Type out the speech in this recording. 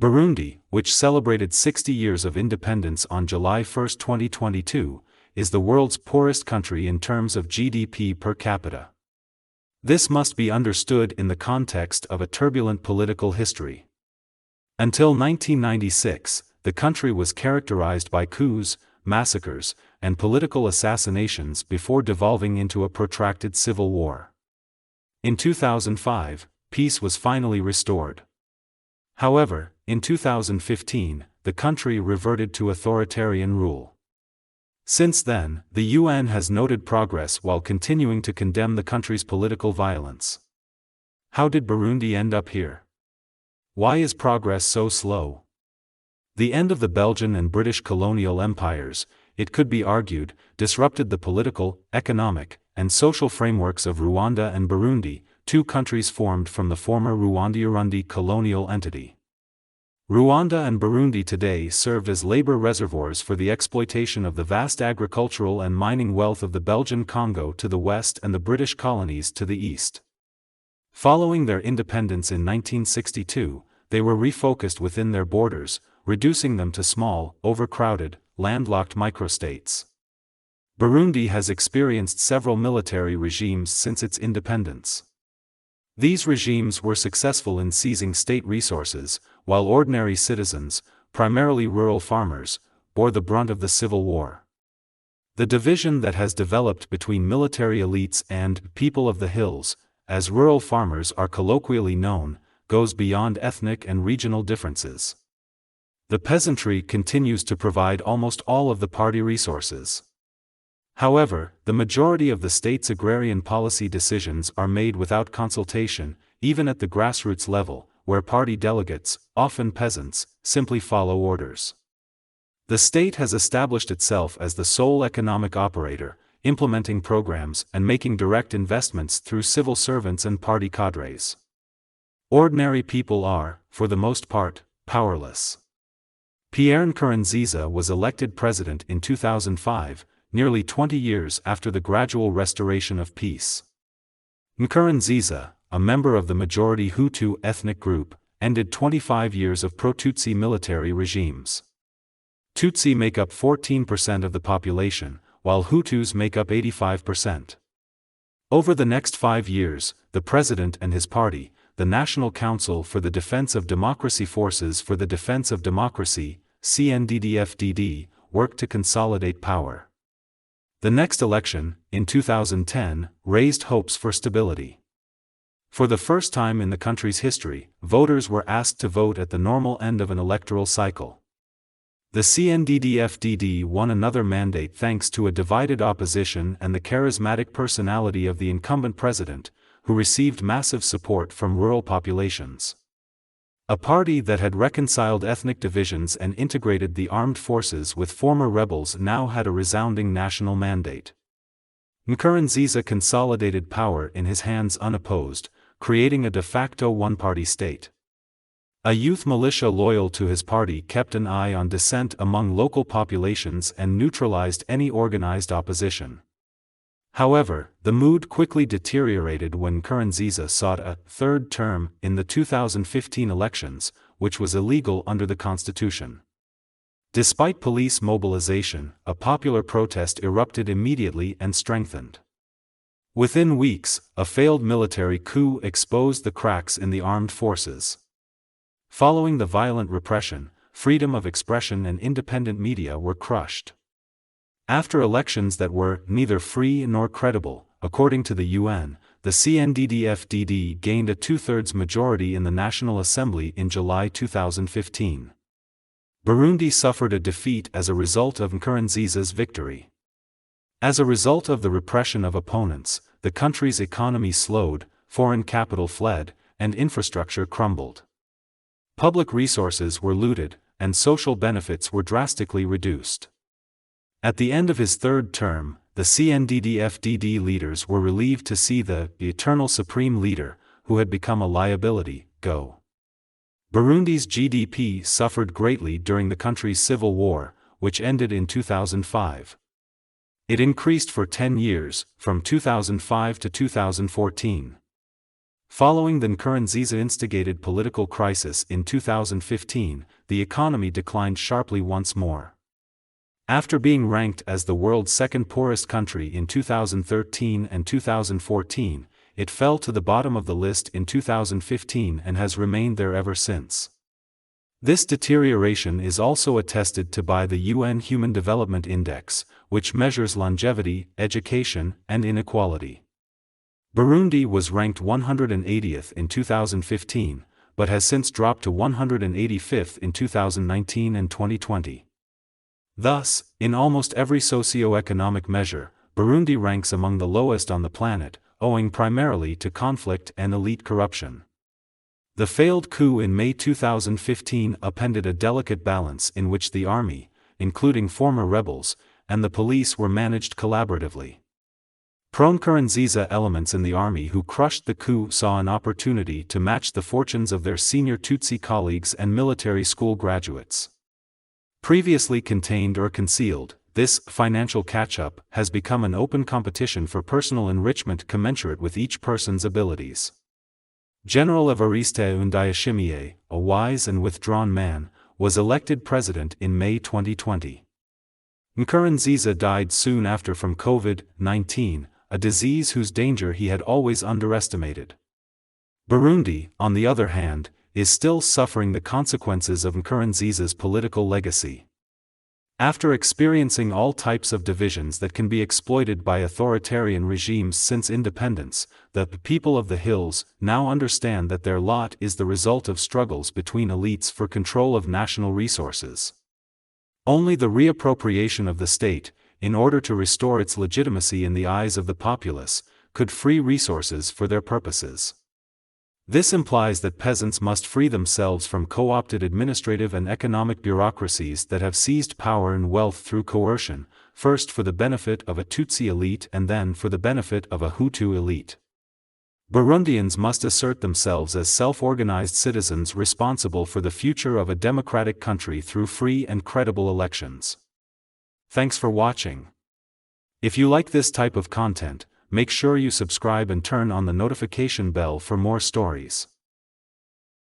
Burundi, which celebrated 60 years of independence on July 1, 2022, is the world's poorest country in terms of GDP per capita. This must be understood in the context of a turbulent political history. Until 1996, the country was characterized by coups, massacres, and political assassinations before devolving into a protracted civil war. In 2005, peace was finally restored. However, in 2015, the country reverted to authoritarian rule. Since then, the UN has noted progress while continuing to condemn the country's political violence. How did Burundi end up here? Why is progress so slow? The end of the Belgian and British colonial empires, it could be argued, disrupted the political, economic, and social frameworks of Rwanda and Burundi, two countries formed from the former Rwanda-Urundi colonial entity. Rwanda and Burundi today served as labor reservoirs for the exploitation of the vast agricultural and mining wealth of the Belgian Congo to the west and the British colonies to the east. Following their independence in 1962, they were refocused within their borders, reducing them to small, overcrowded, landlocked microstates. Burundi has experienced several military regimes since its independence. These regimes were successful in seizing state resources, while ordinary citizens, primarily rural farmers, bore the brunt of the civil war. The division that has developed between military elites and people of the hills, as rural farmers are colloquially known, goes beyond ethnic and regional differences. The peasantry continues to provide almost all of the party resources. However, the majority of the state's agrarian policy decisions are made without consultation, even at the grassroots level, where party delegates, often peasants, simply follow orders. The state has established itself as the sole economic operator, implementing programs and making direct investments through civil servants and party cadres. Ordinary people are, for the most part, powerless. Pierre Nkurunziza was elected president in 2005, nearly 20 years after the gradual restoration of peace. Nkurunziza, a member of the majority Hutu ethnic group, ended 25 years of pro-Tutsi military regimes. Tutsi make up 14% of the population, while Hutus make up 85%. Over the next 5 years, the president and his party, the National Council for the Defense of Democracy Forces for the Defense of Democracy, CNDD-FDD, worked to consolidate power. The next election, in 2010, raised hopes for stability. For the first time in the country's history, voters were asked to vote at the normal end of an electoral cycle. The CNDD-FDD won another mandate thanks to a divided opposition and the charismatic personality of the incumbent president, who received massive support from rural populations. A party that had reconciled ethnic divisions and integrated the armed forces with former rebels now had a resounding national mandate. Nkurunziza consolidated power in his hands unopposed, creating a de facto one-party state. A youth militia loyal to his party kept an eye on dissent among local populations and neutralized any organized opposition. However, the mood quickly deteriorated when Nkurunziza sought a third term in the 2015 elections, which was illegal under the constitution. Despite police mobilization, a popular protest erupted immediately and strengthened. Within weeks, a failed military coup exposed the cracks in the armed forces. Following the violent repression, freedom of expression and independent media were crushed. After elections that were neither free nor credible, according to the UN, the CNDD-FDD gained a two-thirds majority in the National Assembly in July 2015. Burundi suffered a defeat as a result of Nkurunziza's victory. As a result of the repression of opponents, the country's economy slowed, foreign capital fled, and infrastructure crumbled. Public resources were looted, and social benefits were drastically reduced. At the end of his third term, the CNDD-FDD leaders were relieved to see the eternal supreme leader, who had become a liability, go. Burundi's GDP suffered greatly during the country's civil war, which ended in 2005. It increased for 10 years, from 2005 to 2014. Following the Nkurunziza-instigated political crisis in 2015, the economy declined sharply once more. After being ranked as the world's second poorest country in 2013 and 2014, it fell to the bottom of the list in 2015 and has remained there ever since. This deterioration is also attested to by the UN Human Development Index, which measures longevity, education, and inequality. Burundi was ranked 180th in 2015, but has since dropped to 185th in 2019 and 2020. Thus, in almost every socio-economic measure, Burundi ranks among the lowest on the planet, owing primarily to conflict and elite corruption. The failed coup in May 2015 upended a delicate balance in which the army, including former rebels, and the police were managed collaboratively. Pro-Nkurunziza elements in the army who crushed the coup saw an opportunity to match the fortunes of their senior Tutsi colleagues and military school graduates. Previously contained or concealed, this financial catch-up has become an open competition for personal enrichment commensurate with each person's abilities. General Evariste Ndayishimiye, a wise and withdrawn man, was elected president in May 2020. Nkurunziza died soon after from COVID-19, a disease whose danger he had always underestimated. Burundi, on the other hand, is still suffering the consequences of Nkurunziza's political legacy. After experiencing all types of divisions that can be exploited by authoritarian regimes since independence, the people of the hills now understand that their lot is the result of struggles between elites for control of national resources. Only the reappropriation of the state, in order to restore its legitimacy in the eyes of the populace, could free resources for their purposes. This implies that peasants must free themselves from co-opted administrative and economic bureaucracies that have seized power and wealth through coercion, first for the benefit of a Tutsi elite and then for the benefit of a Hutu elite. Burundians must assert themselves as self-organized citizens responsible for the future of a democratic country through free and credible elections. Thanks for watching. If you like this type of content, make sure you subscribe and turn on the notification bell for more stories.